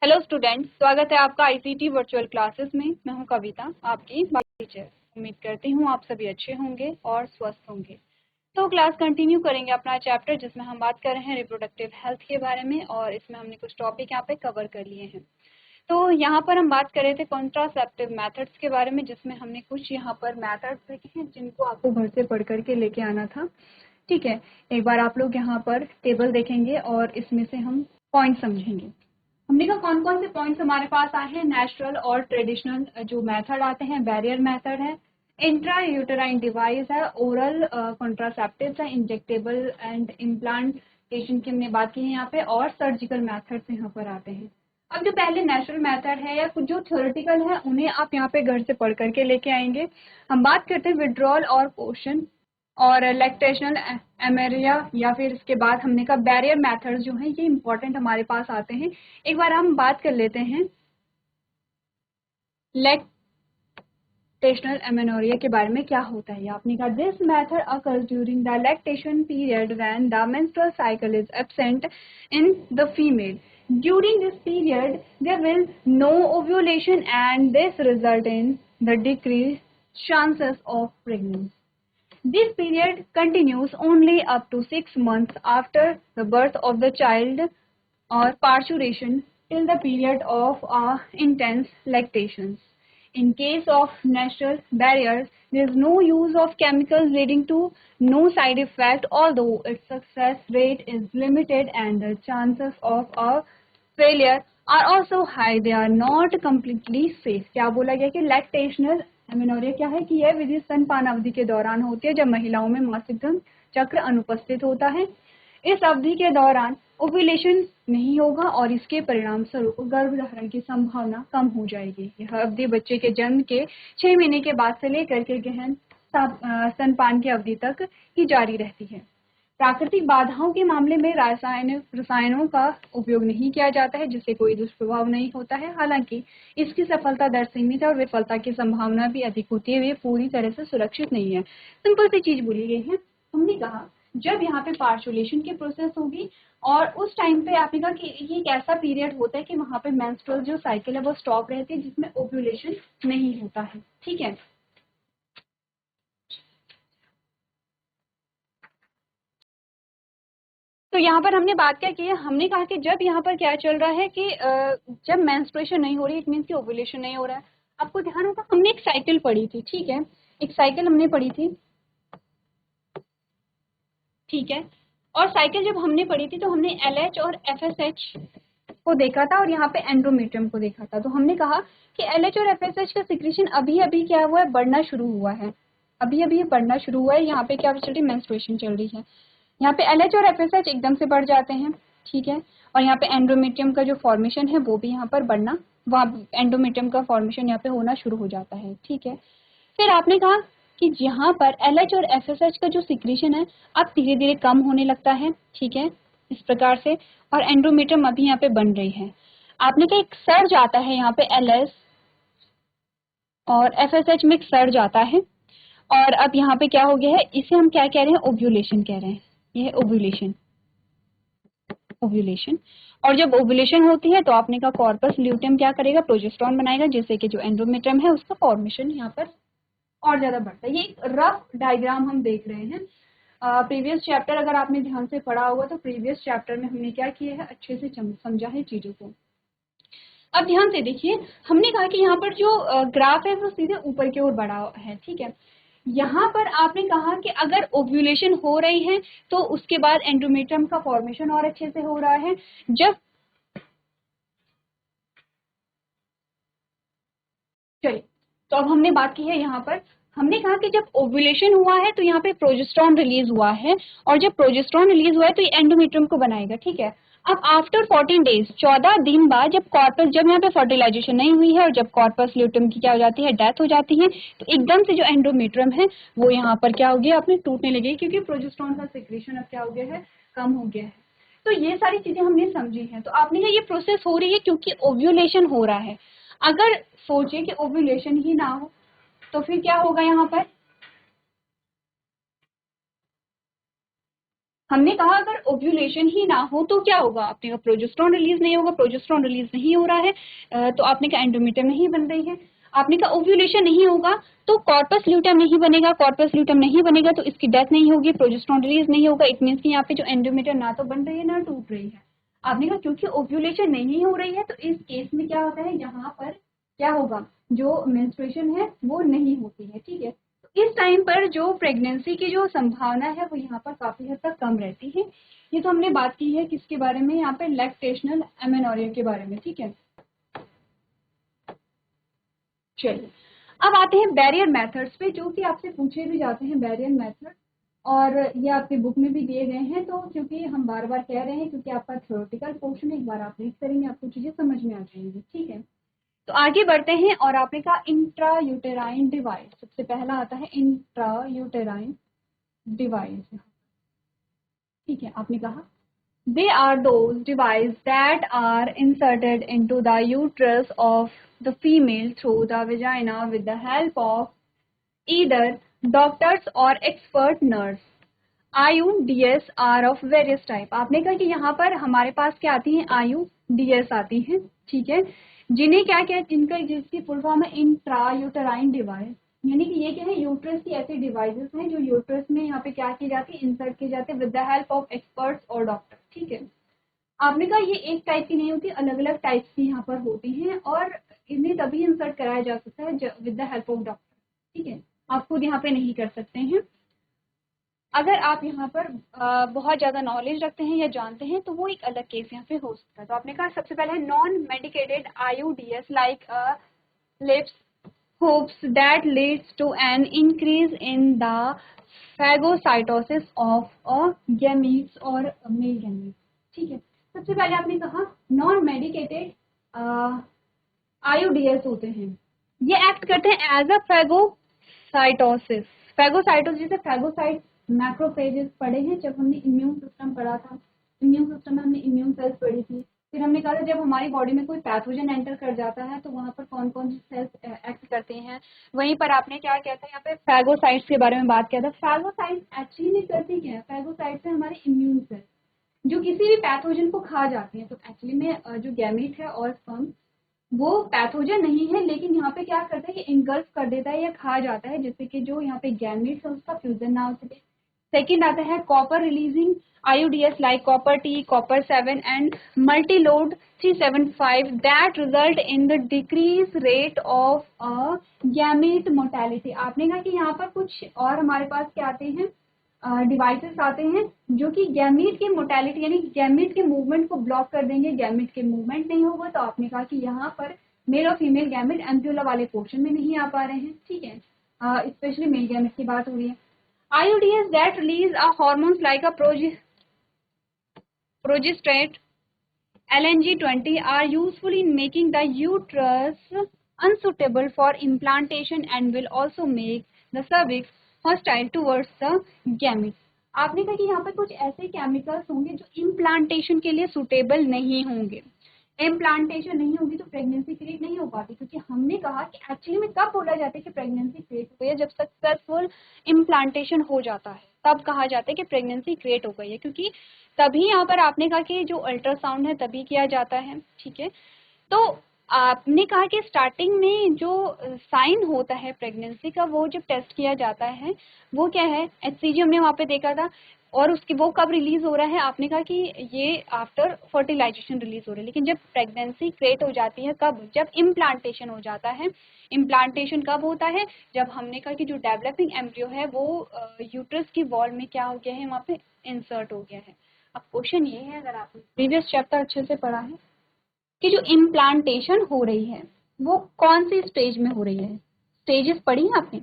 Hello students, स्वागत है आपका आईसीटी वर्चुअल क्लासेस में। मैं हूं कविता, आपकी टीचर। उम्मीद करती हूं आप सभी अच्छे होंगे और स्वस्थ होंगे। तो क्लास कंटिन्यू करेंगे अपना चैप्टर जिसमें हम बात कर रहे हैं रिप्रोडक्टिव हेल्थ के बारे में, और इसमें हमने कुछ टॉपिक यहाँ पे कवर कर लिए हैं। तो यहाँ पर हम बात कर रहे थे कॉन्ट्रासेप्टिव मेथड्स के बारे में, जिसमें हमने कुछ यहाँ पर मेथड्स देखे हैं जिनको आपको घर से पढ़ करके लेके आना था। ठीक है, एक बार आप लोग यहाँ पर टेबल देखेंगे और इसमें से हम पॉइंट समझेंगे। हमने कहा कौन कौन से पॉइंट्स हमारे पास आए हैं। नेचुरल और ट्रेडिशनल जो मेथड आते हैं, बैरियर मेथड है, इंट्रा यूटेराइन डिवाइस है, ओरल कॉन्ट्रासेप्टिव्स है, इंजेक्टेबल एंड इम्प्लांटेशन की हमने बात की है यहाँ पे, और सर्जिकल मेथड्स यहाँ पर आते हैं। अब जो पहले नेचुरल मेथड है या कुछ जो थ्योरेटिकल है उन्हें आप यहाँ पे घर से पढ़ करके लेके आएंगे। हम बात करते हैं विड्रॉल और पोषण और लैक्टेशनल एमेरिया, या फिर इसके बाद हमने कहा बैरियर मेथड्स जो हैं ये इंपॉर्टेंट हमारे पास आते हैं। एक बार हम बात कर लेते हैं लैक्टेशनल एमेनोरिया के बारे में। क्या होता है आपने कहा, this method occurs during the lactation period when the menstrual cycle is absent in the female. During this period, there will no ovulation and this result in the decreased chances of pregnancy. This period continues only up to 6 months after the birth of the child or parturition till the period of intense lactations. In case of natural barriers, there is no use of chemicals leading to no side effect, although its success rate is limited and the chances of a failure are also high. They are not completely safe. क्या बोला गया कि lactational amenorrhoea क्या है कि यह विधि स्तनपान अवधि के दौरान होती है जब महिलाओं में मासिक धर्म चक्र अनुपस्थित होता है। इस अवधि के दौरान ओव्यूलेशन नहीं होगा और इसके परिणाम स्वरूप गर्भधारण की संभावना कम हो जाएगी। यह अवधि बच्चे के जन्म के 6 महीने के बाद से लेकर के गहन स्तनपान की अवधि तक ही जारी रहती है। प्राकृतिक बाधाओं के मामले में रसायनों का उपयोग नहीं किया जाता है, जिससे कोई दुष्प्रभाव नहीं होता है। हालांकि इसकी सफलता दर सीमित है और विफलता की संभावना भी अधिक होती है, वे पूरी तरह से सुरक्षित नहीं है। सिंपल सी चीज बोली गई है। हमने कहा जब यहाँ पे पार्चुलेशन की प्रोसेस होगी और उस टाइम पे आपने कहा कि ये एक ऐसा पीरियड होता है कि वहां पे मेंस्ट्रुअल जो साइकिल है वो स्टॉप रहती है, जिसमें ओव्यूलेशन नहीं होता है। ठीक है, तो यहाँ पर हमने बात क्या की है, हमने कहा कि जब यहाँ पर क्या चल रहा है कि जब मेंस्ट्रुएशन नहीं हो रही, इट मीन्स कि ओव्यूलेशन नहीं हो रहा है। आपको ध्यान होगा हमने एक साइकिल पढ़ी थी। ठीक है, एक साइकिल हमने पढ़ी थी। ठीक है, और साइकिल जब हमने पढ़ी थी तो हमने LH और FSH को देखा था और यहाँ पे एंड्रोमेट्रियम को देखा था। तो हमने कहा कि LH और FSH का सिक्रीशन अभी अभी क्या हुआ है, बढ़ना शुरू हुआ है। अभी अभी बढ़ना शुरू हुआ है। यहाँ पे क्या चल रही है, मेंस्ट्रुएशन चल रही है। यहाँ पे LH और FSH एकदम से बढ़ जाते हैं। ठीक है, और यहाँ पे एंड्रोमेट्रियम का जो फॉर्मेशन है वो भी यहाँ पर बढ़ना, वहाँ एंड्रोमेट्रियम का फॉर्मेशन यहाँ पे होना शुरू हो जाता है। ठीक है, फिर आपने कहा कि यहाँ पर LH और FSH का जो सिक्रीशन है अब धीरे धीरे कम होने लगता है। ठीक है, इस प्रकार से, और एंड्रोमेट्रियम अभी यहाँ पे बन रही है। आपने कहा एक सर्ज आता है यहाँ पे LH और FSH में एक सर्ज आता है, और अब यहाँ पे क्या हो गया है, इसे हम क्या कह रहे हैं, ओव्यूलेशन कह रहे हैं। ये है ओव्यूलेशन। ओव्यूलेशन, और जब ओव्यूलेशन होती है तो आपने कहा कॉर्पस ल्यूटियम क्या करेगा, प्रोजेस्टेरॉन बनाएगा, जिससे कि जो एंड्रोमेट्रियम है उसका फॉर्मेशन यहाँ पर और ज्यादा बढ़ता है। ये एक रफ डायग्राम हम देख रहे हैं। प्रीवियस चैप्टर अगर आपने ध्यान से पढ़ा होगा तो प्रीवियस चैप्टर में हमने क्या किया है, अच्छे से समझा है चीजों को। अब ध्यान से देखिए, हमने कहा कि यहाँ पर जो ग्राफ है वो सीधे ऊपर की ओर बढ़ा है। ठीक है, यहाँ पर आपने कहा कि अगर ओव्यूलेशन हो रही है तो उसके बाद एंड्रोमेट्रियम का फॉर्मेशन और अच्छे से हो रहा है। जब चलिए, तो अब हमने बात की है यहाँ पर, हमने कहा कि जब ओव्यूलेशन हुआ है तो यहाँ पे प्रोजेस्टेरॉन रिलीज हुआ है, और जब प्रोजेस्टेरॉन रिलीज हुआ है तो ये एंडोमेट्रियम को बनाएगा। ठीक है, अब आफ्टर 14 डेज, 14 दिन बाद, जब कॉर्पस, जब यहाँ पे फर्टिलाइजेशन नहीं हुई है और जब कॉर्पस ल्यूटियम की क्या हो जाती है, डेथ हो जाती है, तो एकदम से जो एंडोमेट्रियम है वो यहाँ पर क्या हो गया, अपने टूटने लगे, क्योंकि प्रोजेस्टेरॉन का सिक्रेशन अब क्या हो गया है, कम हो गया है। तो ये सारी चीजें हमने समझी हैं। तो आपने कहा ये प्रोसेस हो रही है क्योंकि ओव्यूलेशन हो रहा है। अगर सोचिए कि ओव्यूलेशन ही ना हो तो फिर क्या होगा, यहाँ पर हमने कहा अगर ओव्यूलेशन ही ना हो तो क्या होगा, आपने कहा प्रोजेस्टेरोन रिलीज नहीं होगा, प्रोजेस्टेरोन रिलीज नहीं हो रहा है तो आपने कहा एंडोमेट्रियम नहीं बन रही है। आपने कहा ओव्यूलेशन नहीं होगा तो कॉर्पस ल्यूटेम नहीं बनेगा, कॉर्पस ल्यूटेम नहीं बनेगा तो इसकी डेथ नहीं होगी, प्रोजेस्टेरोन रिलीज नहीं होगा, इट मीन्स कि यहाँ पे जो एंडोमेट्रियम ना तो बन रही है ना टूट रही है। आपने कहा क्योंकि ओव्यूलेशन नहीं हो रही है तो इस केस में क्या होता है, यहाँ पर क्या होगा, जो मेंस्ट्रुएशन है वो नहीं होती है। ठीक है, इस टाइम पर जो प्रेगनेंसी की जो संभावना है वो यहाँ पर काफी हद तक कम रहती है। ये तो हमने बात की है किसके बारे में, यहाँ पे लैक्टेशनल एमेनोरिया के बारे में। ठीक है, चलिए अब आते हैं बैरियर मेथड्स पे, जो कि आपसे पूछे भी जाते हैं बैरियर मेथड, और ये आपके बुक में भी दिए गए हैं। तो क्योंकि हम बार बार कह रहे हैं क्योंकि आपका थ्योरेटिकल पोर्शन एक बार आप रीड करेंगे आपको चीजें समझ में आ जाएंगी। ठीक है, तो आगे बढ़ते हैं और आपने कहा इंट्रा यूटेराइन डिवाइस, सबसे पहला आता है इंट्रा यूटेराइन डिवाइस। ठीक है, आपने कहा they are those devices that are inserted into the uterus of the female through the vagina with the help of either doctors or expert nurse. IUDs are of various type. आपने कहा कि यहाँ पर हमारे पास क्या आती हैं, IUDs आती हैं। ठीक है, जिन्हें क्या क्या जिनका जिसकी फुल फॉर्म है इंट्रा यूटेराइन डिवाइस, यानी कि ये क्या है, यूट्रस की ऐसी डिवाइसेस हैं जो यूट्रस में यहाँ पे क्या की जाती है, इंसर्ट की जाती है with the help of experts और डॉक्टर। ठीक है, आपने कहा ये एक टाइप की नहीं होती, अलग अलग टाइप्स की यहाँ पर होती हैं और इन्हें तभी इंसर्ट कराया जा सकता है with the help of doctor. ठीक है, आप खुद यहाँ पे नहीं कर सकते हैं। अगर आप यहाँ पर बहुत ज़्यादा नॉलेज रखते हैं या जानते हैं तो वो एक अलग केस यहाँ पे हो सकता है। तो आपने कहा सबसे पहले non medicated IUDs like lips hoops that leads to an increase in the phagocytosis of a gametes or male gametes। ठीक है, सबसे पहले आपने कहा नॉन मेडिकेटेड IUDs होते हैं, ये एक्ट करते हैं एज अ फैगोसाइटोसिस। फैगोसाइटोसिस जैसे फैगोसाइट मैक्रोफेजेस पढ़े हैं जब हमने इम्यून सिस्टम पढ़ा था, इम्यून सिस्टम में हमने इम्यून सेल्स पढ़ी थी। फिर हमने कहा था जब हमारी बॉडी में कोई पैथोजन एंटर कर जाता है तो वहाँ पर कौन कौन से सेल्स एक्ट करते हैं, वहीं पर आपने क्या किया था, यहाँ पे फैगोसाइट्स के बारे में बात किया था। फैगोसाइट्स एक्चुअली में करती क्या है, फैगोसाइट्स है हमारे इम्यून सेल्स जो किसी भी पैथोजन को खा जाते हैं। तो एक्चुअली में जो गैमीट है और स्पर्म वो पैथोजन नहीं है, लेकिन यहाँ पे क्या करता है, ये इंगल्फ कर देता है या खा जाता है जिससे कि जो यहाँ पे गैमीट्स है उसका फ्यूजन ना हो सके। सेकेंड आता है copper releasing IUDs like copper T, copper 7 and Multiload 375 that result in the decrease rate of a gamete mortality. आपने कहा कि यहाँ पर कुछ और हमारे पास क्या आते हैं, डिवाइसेस आते हैं जो कि गैमीट की मोर्टेलिटी यानी गैमीट के मूवमेंट को ब्लॉक कर देंगे, गैमीट के मूवमेंट नहीं होगा। तो आपने कहा कि यहाँ पर मेल और फीमेल गैमीट एम्प्यूला वाले पोर्शन में नहीं आ पा रहे हैं। ठीक है, स्पेशली मेल गैमीट की बात हो रही है। IUDs that release a hormones like a progesterone LNG20 are useful in making the uterus unsuitable for implantation and will also make the cervix hostile towards the gametes। आपने कहा कि यहाँ पर कुछ ऐसे केमिकल्स होंगे जो इम्प्लांटेशन के लिए सुटेबल नहीं होंगे। इम्प्लांटेशन नहीं होगी तो प्रेगनेंसी क्रिएट नहीं हो पाती, क्योंकि हमने कहा कि एक्चुअली में कब बोला जाता है कि प्रेगनेंसी क्रिएट हो गई है, जब सक्सेसफुल इम्प्लांटेशन हो जाता है तब कहा जाता है कि प्रेगनेंसी क्रिएट हो गई है, क्योंकि तभी यहाँ पर आपने कहा कि जो अल्ट्रासाउंड है तभी किया जाता है। ठीक है, तो आपने कहा कि स्टार्टिंग में जो साइन होता है प्रेगनेंसी का वो जब टेस्ट किया जाता है वो क्या है, HCG हमने वहाँ पे देखा था, और उसकी वो कब रिलीज हो रहा है, आपने कहा कि ये आफ्टर फर्टिलाइजेशन रिलीज हो रहा है। लेकिन जब प्रेगनेंसी क्रिएट हो जाती है कब, जब इम्प्लांटेशन हो जाता है। इम्प्लांटेशन कब होता है, जब हमने कहा कि जो डेवलपिंग एम्ब्रियो है वो यूट्रस की वॉल में क्या हो गया है, वहाँ पे इंसर्ट हो गया है। अब क्वेश्चन ये है, अगर आपने प्रीवियस चैप्टर अच्छे से पढ़ा है कि जो इम्प्लांटेशन हो रही है वो कौन सी स्टेज में हो रही है, स्टेजेस पढ़ी हैं आपने।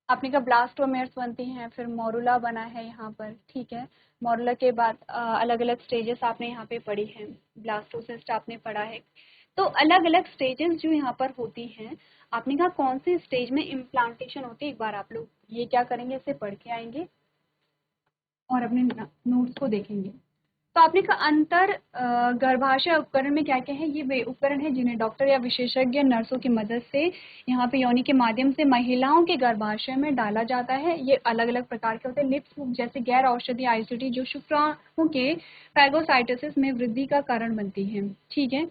आपने कहा ब्लास्टोमेर्स बनती हैं, फिर मोरुला बना है यहाँ पर। ठीक है, मोरुला के बाद अलग अलग स्टेजेस आपने यहाँ पे पढ़ी हैं, ब्लास्टोसिस्ट आपने पढ़ा है। तो अलग अलग स्टेजेस जो यहाँ पर होती हैं, आपने कहा कौन सी स्टेज में इम्प्लांटेशन होती है, एक बार आप लोग ये क्या करेंगे, इसे पढ़ के आएंगे और अपने नोट्स को देखेंगे। तो आपने कहा अंतर गर्भाशय उपकरण में क्या क्या है, ये वे उपकरण है जिन्हें डॉक्टर या विशेषज्ञ नर्सों की मदद से यहाँ पे योनि के माध्यम से महिलाओं के गर्भाशय में डाला जाता है। ये अलग अलग प्रकार के होते हैं। लिप्स हुक जैसे गैर औषधीय आईसीटी जो शुक्राणु के फैगोसाइटोसिस में वृद्धि का कारण बनती है। ठीक है,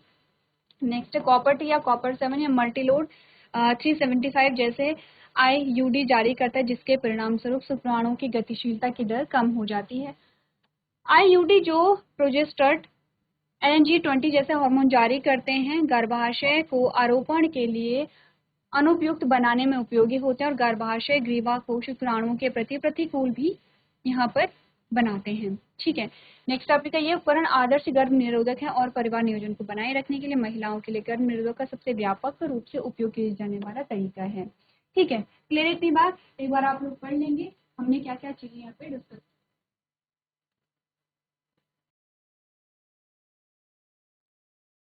नेक्स्ट कॉपर टी या कॉपर 7 या मल्टीलोड 375 जैसे आईयूडी जारी करता है, जिसके परिणाम स्वरूप शुक्राणुओं की गतिशीलता की दर कम हो जाती है। आईयूडी जो प्रोजेस्टेट LNG-20 जैसे हार्मोन जारी करते हैं, गर्भाशय को आरोपण के लिए अनुपयुक्त बनाने में उपयोगी होते हैं और गर्भाशय ग्रीवा को शुक्राणुओं के प्रति प्रतिकूल भी यहाँ पर बनाते हैं। ठीक है, नेक्स्ट टॉपिक है, ये उपकरण आदर्श गर्भ निरोधक है और परिवार नियोजन को बनाए रखने के लिए महिलाओं के लिए गर्भ निरोधक का सबसे व्यापक रूप से उपयोग किया जाने वाला तरीका है। ठीक है, क्लियर इतनी बात? एक बार आप लोग पढ़ लेंगे हमने क्या क्या चीजें यहाँ पे डिस्कस।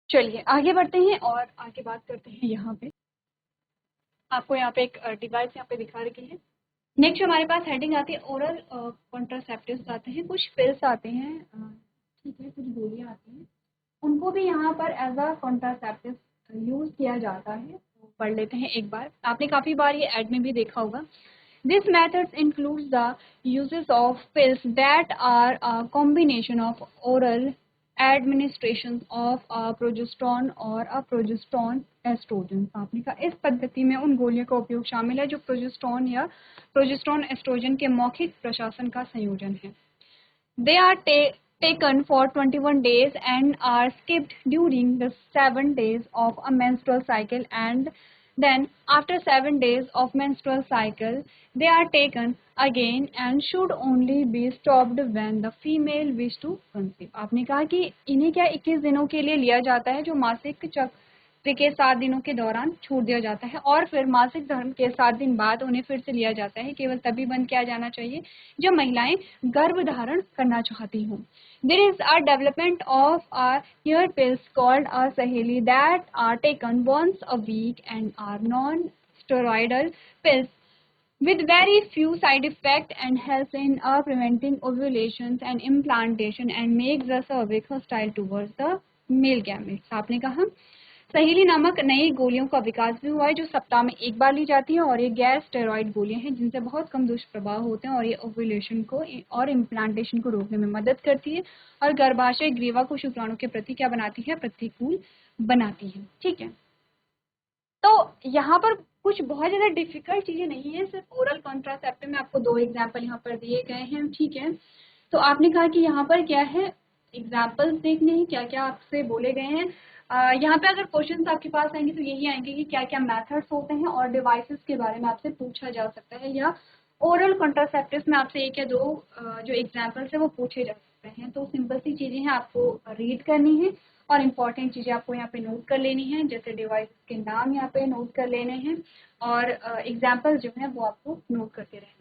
चलिए आगे बढ़ते हैं और आगे बात करते हैं। यहाँ पे आपको यहाँ पे एक डिवाइस यहाँ पे दिखा रखी है। नेक्स्ट हमारे पास हेडिंग आती है ओरल कॉन्ट्रासेप्टिव्स आते हैं, कुछ पिल्स आते हैं, ठीक है, कुछ गोलियां आती हैं, उनको भी यहाँ पर एज अ कॉन्ट्रासेप्टिव यूज किया जाता है। तो पढ़ लेते हैं एक बार, आपने काफी बार ये एड में भी देखा होगा। This methods includes the uses of pills that are a combination of oral administration of a progesterone or a progesterone estrogen। आपने कहा इस पद्धति में उन गोलियों का उपयोग शामिल है जो प्रोजेस्टेरोन या प्रोजेस्टेरोन एस्ट्रोजन के मौखिक प्रशासन का संयोजन है। They are taken for 21 days and are skipped during the 7 days of a menstrual cycle, and then after 7 days of menstrual cycle they are taken again and should only be stopped when the female wish to conceive। आपने कहा कि इन्हें क्या 21 दिनों के लिए लिया जाता है, जो मासिक चक्र के 7 दिनों के दौरान छोड़ दिया जाता है और फिर मासिक धर्म के 7 दिन बाद उन्हें फिर से लिया जाता है। केवल तभी बंद किया जाना चाहिए जब महिलाएं गर्भ धारण करना चाहती हों। There is a development of a hair pills called a Saheli that are taken once a week and are non-steroidal pills with very few side effects and helps in preventing ovulations and implantation and makes the cervix hostile towards the male gametes। आपने कहा सहेली नामक नई गोलियों का विकास भी हुआ है जो सप्ताह में एक बार ली जाती है और ये गैर स्टेरॉइड गोलियां हैं जिनसे बहुत कम दुष्प्रभाव होते हैं और ये ओव्यूलेशन को और इम्प्लांटेशन को रोकने में मदद करती है और गर्भाशय ग्रीवा को शुक्राणु के प्रति क्या बनाती है, प्रतिकूल बनाती है। ठीक है, तो यहाँ पर कुछ बहुत ज्यादा डिफिकल्ट चीजें नहीं है, सिर्फ ओरल कॉन्ट्रासेप्टिव में आपको 2 एग्जाम्पल यहाँ पर दिए गए हैं। ठीक है, तो आपने कहा कि यहाँ पर क्या है, एग्जाम्पल्स देखने हैं क्या क्या आपसे बोले गए हैं। यहाँ पे अगर क्वेश्चंस आपके पास आएंगे तो यही आएंगे कि क्या क्या मेथड्स होते हैं और डिवाइसेस के बारे में आपसे पूछा जा सकता है, या ओरल कॉन्ट्रासेप्टिव्स में आपसे 1 या 2 जो एग्जाम्पल्स है वो पूछे जा सकते हैं। तो सिंपल सी चीजें हैं, आपको रीड करनी है और इम्पॉर्टेंट चीजें आपको यहाँ पे नोट कर लेनी है, जैसे डिवाइस के नाम यहाँ पे नोट कर लेने हैं और एग्जाम्पल जो है वो आपको नोट करते रहना है।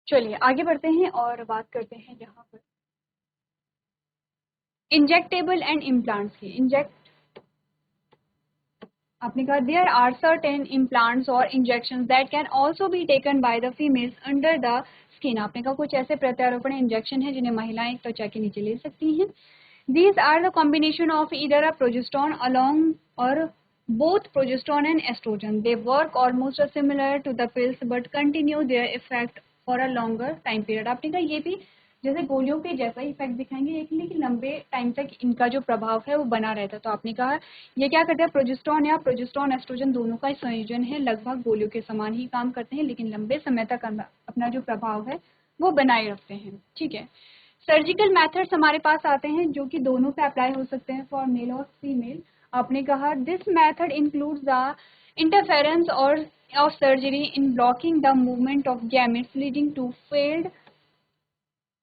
चलिए आगे बढ़ते हैं और बात करते हैं यहाँ पर इंजेक्टेबल एंड इम्प्लांट्स की। आपने कहा देयर आर सर्टेन इम्प्लांट्स और injections that can also be taken by the females under the skin. आपने कहा कुछ ऐसे प्रत्यारोपण इंजेक्शन है जिन्हें महिलाएं त्वचा के नीचे ले सकती हैं। These are the combination of either a progesterone along or both progesterone and estrogen. They work almost similar to the pills but continue their effect for a longer time period। आपने कहा ये भी जैसे गोलियों के जैसा ही इफेक्ट दिखाएंगे लेकिन लंबे टाइम तक इनका जो प्रभाव है वो बना रहता है। तो आपने कहा ये क्या करते हैं, प्रोजेस्टेरोन या प्रोजेस्टेरोन एस्ट्रोजन दोनों का संयोजन है, लगभग गोलियों के समान ही काम करते हैं लेकिन लंबे समय तक अपना जो प्रभाव है वो बनाए रखते हैं। ठीक है, सर्जिकल मेथड्स हमारे पास आते हैं जो कि दोनों पे अप्लाई हो सकते हैं, फॉर मेल और फीमेल। आपने कहा this method includes the interference और of surgery in blocking the movement of gametes leading to failed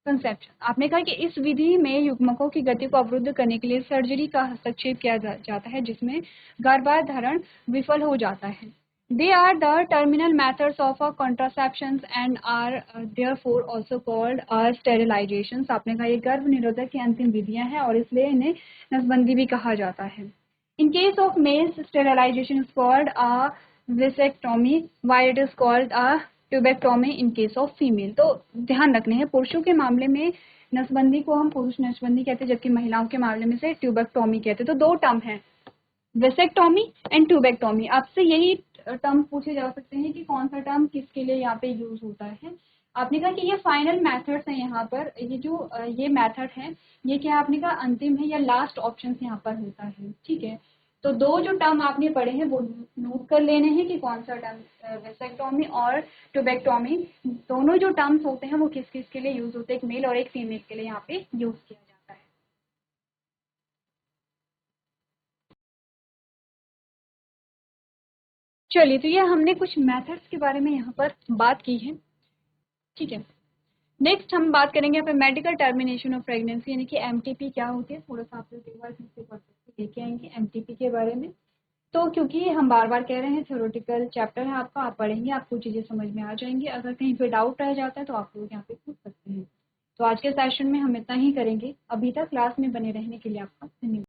conception. आपने कहा कि इस विधि में युग्मकों की गति को अवरुद्ध करने के लिए सर्जरी का हस्तक्षेप किया जाता है जिसमें गर्भाधारण विफल हो जाता है। They are the terminal methods of contraceptions and are therefore also called sterilizations। आपने कहा ये गर्भ निरोधक की अंतिम विधियां हैं और इसलिए इन्हें नसबंदी भी कहा जाता है। In case of males, sterilization is called a vasectomy, while it is called a tubectomy in case of female. तो ध्यान रखने हैं, पुरुषों के मामले में नसबंदी को हम पुरुष नसबंदी कहते हैं, जबकि महिलाओं के मामले में से ट्यूबेक्टोमी कहते हैं। तो दो टर्म है, वेसेक्टोमी एंड ट्यूबेक्टोमी। आपसे यही टर्म पूछे जा सकते हैं कि कौन सा टर्म किसके लिए यहाँ पे यूज होता है। आपने कहा कि ये फाइनल मेथड्स हैं, यहाँ पर ये जो ये मेथड है ये क्या आपने कहा अंतिम है या लास्ट ऑप्शन यहाँ पर होता है, ठीक है। तो दो जो टर्म आपने पढ़े हैं वो नोट कर लेने हैं कि कौन सा टर्म वेसेक्टोमी और ट्यूबेक्टोमी, दोनों जो टर्म्स होते हैं वो किस किस के लिए यूज होते हैं, एक मेल और एक फीमेल के लिए यहाँ पे यूज किया जाता है। चलिए, तो ये हमने कुछ मेथड्स के बारे में यहाँ पर बात की है, ठीक है। नेक्स्ट हम बात करेंगे यहाँ पे मेडिकल टर्मिनेशन ऑफ प्रेगनेंसी, यानी कि एमटीपी क्या होती है। थोड़ा सा आप लोग एक बार फिर से लेके आएंगे एमटीपी के बारे में। तो क्योंकि हम बार बार कह रहे हैं थ्योरेटिकल चैप्टर है आपका, आप पढ़ेंगे आपको चीज़ें समझ में आ जाएंगी। अगर कहीं पे डाउट रह जाता है तो आप लोग यहाँ पे पूछ सकते हैं। तो आज के सेशन में हम इतना ही करेंगे। अभी तक क्लास में बने रहने के लिए आपका धन्यवाद।